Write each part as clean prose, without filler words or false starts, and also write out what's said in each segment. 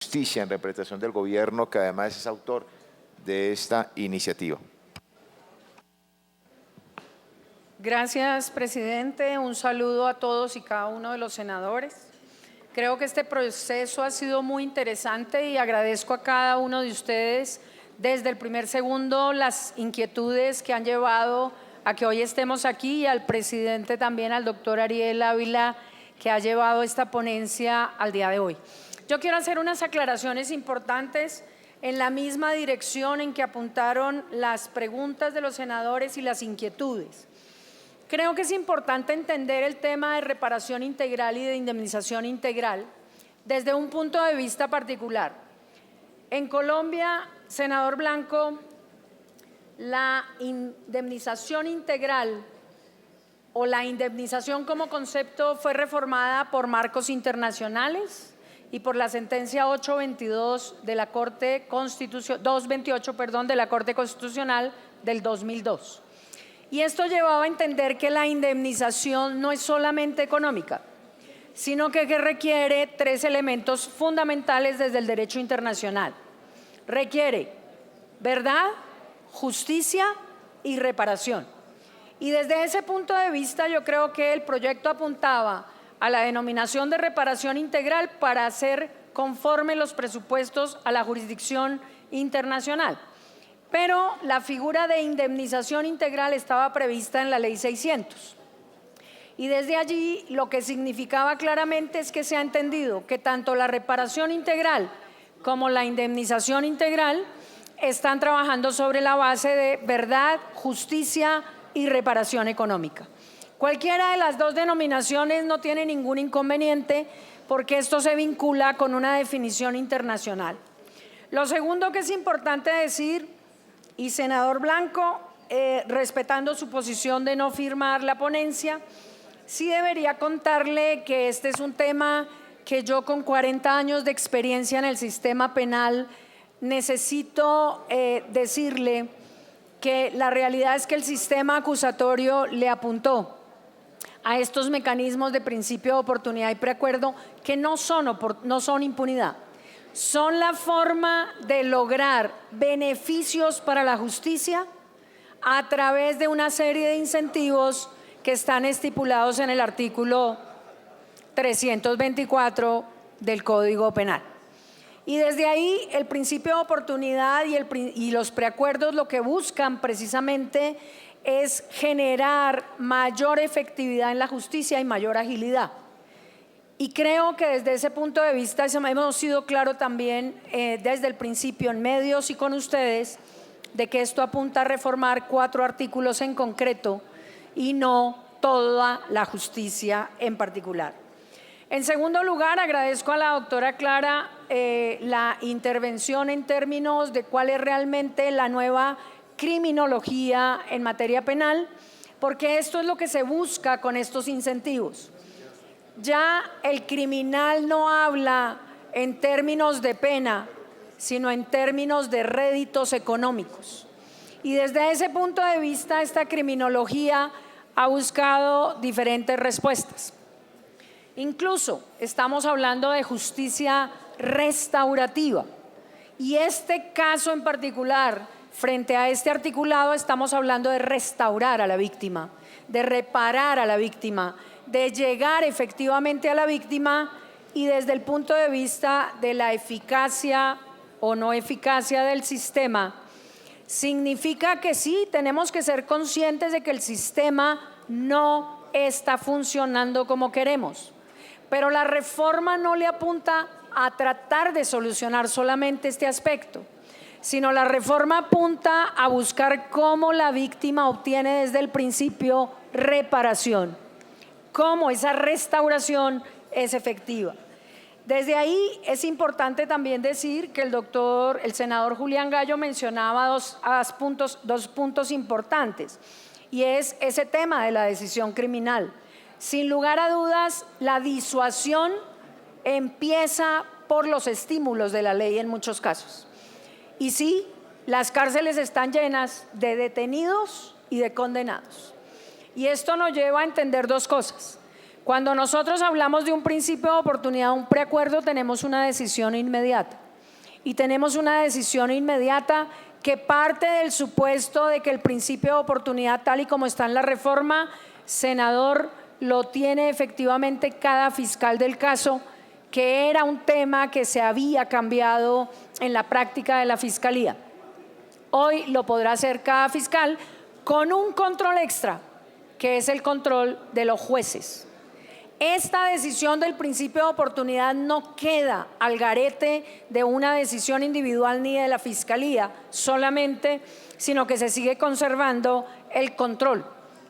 Justicia en representación del gobierno, que además es autor de esta iniciativa. Gracias, presidente. Un saludo a todos y cada uno de los senadores. Creo que este proceso ha sido muy interesante y agradezco a cada uno de ustedes desde el primer segundo las inquietudes que han llevado a que hoy estemos aquí, y al presidente también, al doctor Ariel Ávila, que ha llevado esta ponencia al día de hoy. Yo quiero hacer unas aclaraciones importantes en la misma dirección en que apuntaron las preguntas de los senadores y las inquietudes. Creo que es importante entender el tema de reparación integral y de indemnización integral desde un punto de vista particular. En Colombia, senador Blanco, la indemnización integral o la indemnización como concepto fue reformada por marcos internacionales y por la sentencia 822 de la Corte Constitucional, 228, perdón, de la Corte Constitucional del 2002. Y esto llevaba a entender que la indemnización no es solamente económica, sino que requiere tres elementos fundamentales desde el derecho internacional. Requiere verdad, justicia y reparación. Y desde ese punto de vista yo creo que el proyecto apuntaba a la denominación de reparación integral para hacer conforme los presupuestos a la jurisdicción internacional. Pero la figura de indemnización integral estaba prevista en la Ley 600. Y desde allí lo que significaba claramente es que se ha entendido que tanto la reparación integral como la indemnización integral están trabajando sobre la base de verdad, justicia y reparación económica. Cualquiera de las dos denominaciones no tiene ningún inconveniente porque esto se vincula con una definición internacional. Lo segundo que es importante decir, y senador Blanco, respetando su posición de no firmar la ponencia, sí debería contarle que este es un tema que yo, con 40 años de experiencia en el sistema penal, necesito decirle que la realidad es que el sistema acusatorio le apuntó a estos mecanismos de principio de oportunidad y preacuerdo que no son impunidad. Son la forma de lograr beneficios para la justicia a través de una serie de incentivos que están estipulados en el artículo 324 del Código Penal. Y desde ahí el principio de oportunidad y los preacuerdos lo que buscan precisamente es generar mayor efectividad en la justicia y mayor agilidad. Y creo que desde ese punto de vista hemos sido claros también desde el principio en medios y con ustedes de que esto apunta a reformar 4 artículos en concreto y no toda la justicia en particular. En segundo lugar, agradezco a la doctora Clara la intervención en términos de cuál es realmente la nueva criminología en materia penal, porque esto es lo que se busca con estos incentivos. Ya el criminal no habla en términos de pena, sino en términos de réditos económicos. Y desde ese punto de vista, esta criminología ha buscado diferentes respuestas. Incluso estamos hablando de justicia restaurativa. Y este caso en particular, frente a este articulado, estamos hablando de restaurar a la víctima, de reparar a la víctima, de llegar efectivamente a la víctima, y desde el punto de vista de la eficacia o no eficacia del sistema, significa que sí, tenemos que ser conscientes de que el sistema no está funcionando como queremos. Pero la reforma no le apunta a tratar de solucionar solamente este aspecto, sino la reforma apunta a buscar cómo la víctima obtiene desde el principio reparación, cómo esa restauración es efectiva. Desde ahí es importante también decir que el senador Julián Gallo mencionaba dos puntos importantes, y es ese tema de la decisión criminal. Sin lugar a dudas, la disuasión empieza por los estímulos de la ley en muchos casos. Y sí, las cárceles están llenas de detenidos y de condenados. Y esto nos lleva a entender dos cosas. Cuando nosotros hablamos de un principio de oportunidad, un preacuerdo, tenemos una decisión inmediata. Y tenemos una decisión inmediata que parte del supuesto de que el principio de oportunidad, tal y como está en la reforma, senador, lo tiene efectivamente cada fiscal del caso, que era un tema que se había cambiado en la práctica de la Fiscalía. Hoy lo podrá hacer cada fiscal con un control extra, que es el control de los jueces. Esta decisión del principio de oportunidad no queda al garete de una decisión individual ni de la Fiscalía solamente, sino que se sigue conservando el control,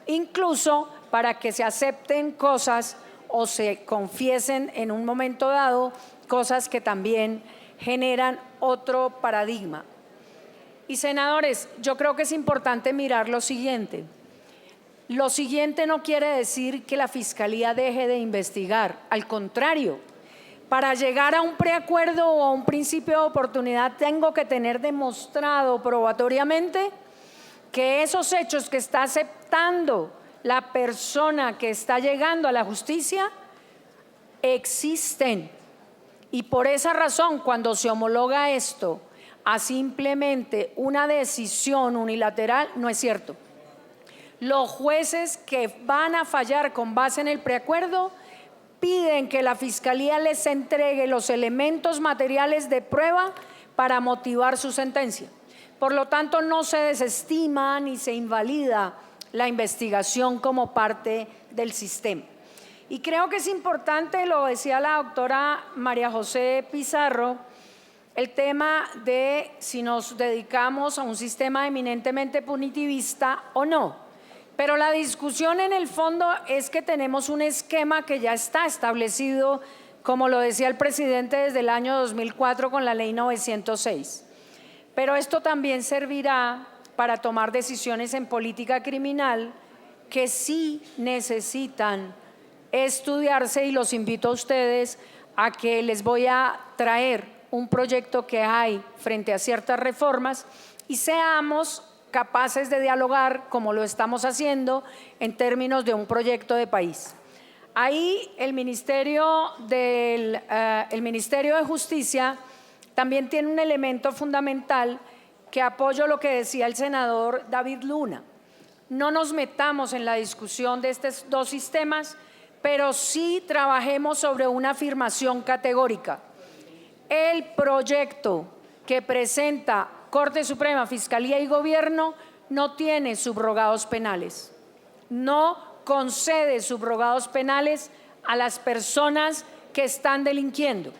incluso para que se acepten cosas o se confiesen en un momento dado cosas que también generan otro paradigma. Y senadores, yo creo que es importante mirar lo siguiente. Lo siguiente no quiere decir que la Fiscalía deje de investigar, al contrario, para llegar a un preacuerdo o a un principio de oportunidad tengo que tener demostrado probatoriamente que esos hechos que está aceptando la persona que está llegando a la justicia existen. Y por esa razón, cuando se homologa esto a simplemente una decisión unilateral, no es cierto. Los jueces que van a fallar con base en el preacuerdo piden que la Fiscalía les entregue los elementos materiales de prueba para motivar su sentencia. Por lo tanto, no se desestima ni se invalida la investigación como parte del sistema. Y creo que es importante, lo decía la doctora María José Pizarro, el tema de si nos dedicamos a un sistema eminentemente punitivista o no. Pero la discusión en el fondo es que tenemos un esquema que ya está establecido, como lo decía el presidente, desde el año 2004 con la ley 906. Pero esto también servirá para tomar decisiones en política criminal que sí necesitan estudiarse, y los invito a ustedes a que les voy a traer un proyecto que hay frente a ciertas reformas y seamos capaces de dialogar como lo estamos haciendo en términos de un proyecto de país. Ahí el Ministerio de Justicia también tiene un elemento fundamental que apoyo lo que decía el senador David Luna. No nos metamos en la discusión de estos dos sistemas, pero sí trabajemos sobre una afirmación categórica. El proyecto que presenta Corte Suprema, Fiscalía y Gobierno no tiene subrogados penales, no concede subrogados penales a las personas que están delinquiendo.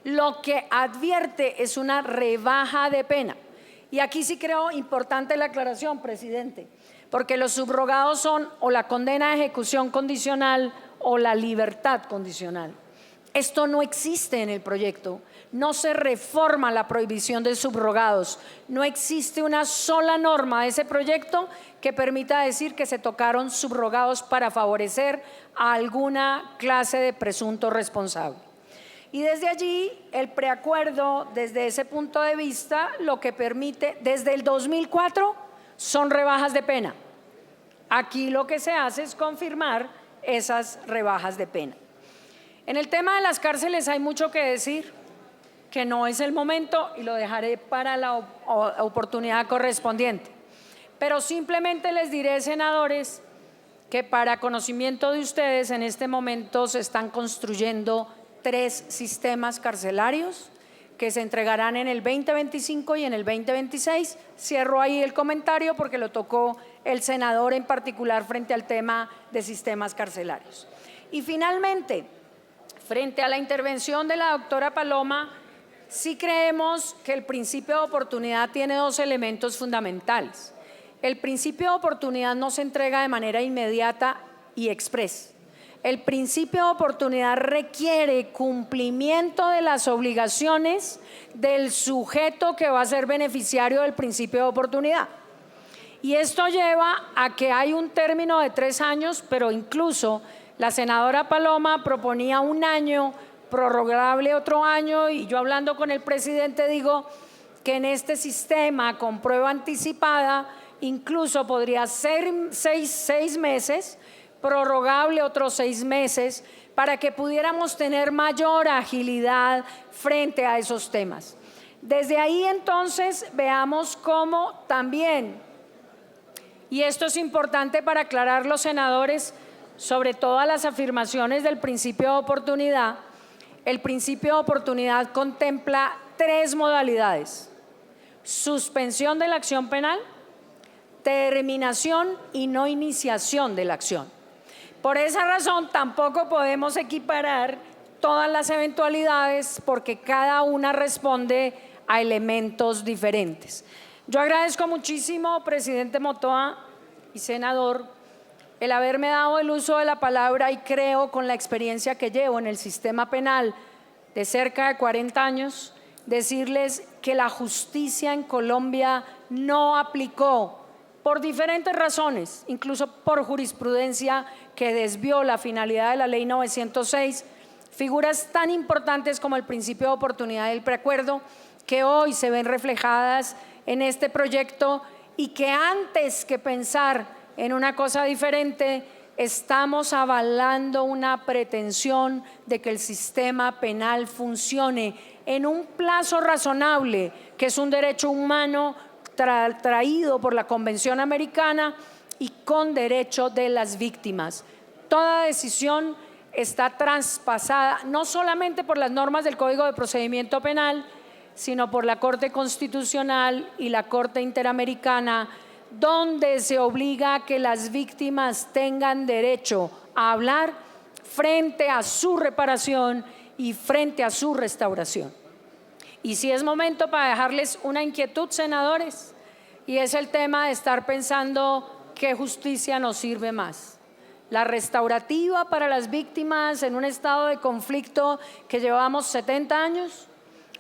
Lo que advierte es una rebaja de pena. Y aquí sí creo importante la aclaración, presidente, porque los subrogados son o la condena a ejecución condicional o la libertad condicional. Esto no existe en el proyecto. No se reforma la prohibición de subrogados. No existe una sola norma de ese proyecto que permita decir que se tocaron subrogados para favorecer a alguna clase de presunto responsable. Y desde allí, el preacuerdo, desde ese punto de vista, lo que permite, desde el 2004, son rebajas de pena. Aquí lo que se hace es confirmar esas rebajas de pena. En el tema de las cárceles hay mucho que decir, que no es el momento y lo dejaré para la oportunidad correspondiente. Pero simplemente les diré, senadores, que para conocimiento de ustedes en este momento se están construyendo 3 sistemas carcelarios que se entregarán en el 2025 y en el 2026. Cierro ahí el comentario porque lo tocó el senador en particular frente al tema de sistemas carcelarios. Y finalmente, frente a la intervención de la doctora Paloma, sí creemos que el principio de oportunidad tiene 2 elementos fundamentales. El principio de oportunidad no se entrega de manera inmediata y express. El principio de oportunidad requiere cumplimiento de las obligaciones del sujeto que va a ser beneficiario del principio de oportunidad. Y esto lleva a que hay un término de 3 años, pero incluso la senadora Paloma proponía 1 año, prorrogable otro año, y yo hablando con el presidente digo que en este sistema con prueba anticipada incluso podría ser 6 meses, prorrogable otros 6 meses, para que pudiéramos tener mayor agilidad frente a esos temas. Desde ahí entonces veamos cómo también, y esto es importante para aclarar los senadores, sobre todas las afirmaciones del principio de oportunidad, el principio de oportunidad contempla 3 modalidades: suspensión de la acción penal, terminación y no iniciación de la acción. Por esa razón tampoco podemos equiparar todas las eventualidades porque cada una responde a elementos diferentes. Yo agradezco muchísimo, presidente Motoa y senador, el haberme dado el uso de la palabra, y creo, con la experiencia que llevo en el sistema penal de cerca de 40 años, decirles que la justicia en Colombia no aplicó, por diferentes razones, incluso por jurisprudencia que desvió la finalidad de la Ley 906, figuras tan importantes como el principio de oportunidad y el preacuerdo, que hoy se ven reflejadas en este proyecto, y que antes que pensar en una cosa diferente, estamos avalando una pretensión de que el sistema penal funcione en un plazo razonable, que es un derecho humano traído por la Convención Americana y con derecho de las víctimas. Toda decisión está traspasada no solamente por las normas del Código de Procedimiento Penal, sino por la Corte Constitucional y la Corte Interamericana, donde se obliga a que las víctimas tengan derecho a hablar frente a su reparación y frente a su restauración. Y si es momento para dejarles una inquietud, senadores, y es el tema de estar pensando qué justicia nos sirve más: la restaurativa para las víctimas en un estado de conflicto que llevamos 70 años,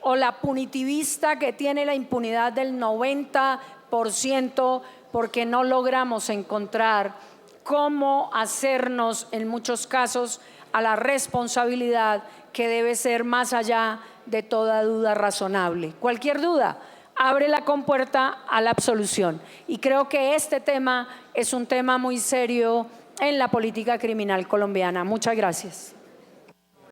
o la punitivista que tiene la impunidad del 90%, porque no logramos encontrar cómo hacernos en muchos casos a la responsabilidad que debe ser más allá de toda duda razonable. Cualquier duda abre la compuerta a la absolución, y creo que este tema es un tema muy serio en la política criminal colombiana. Muchas gracias.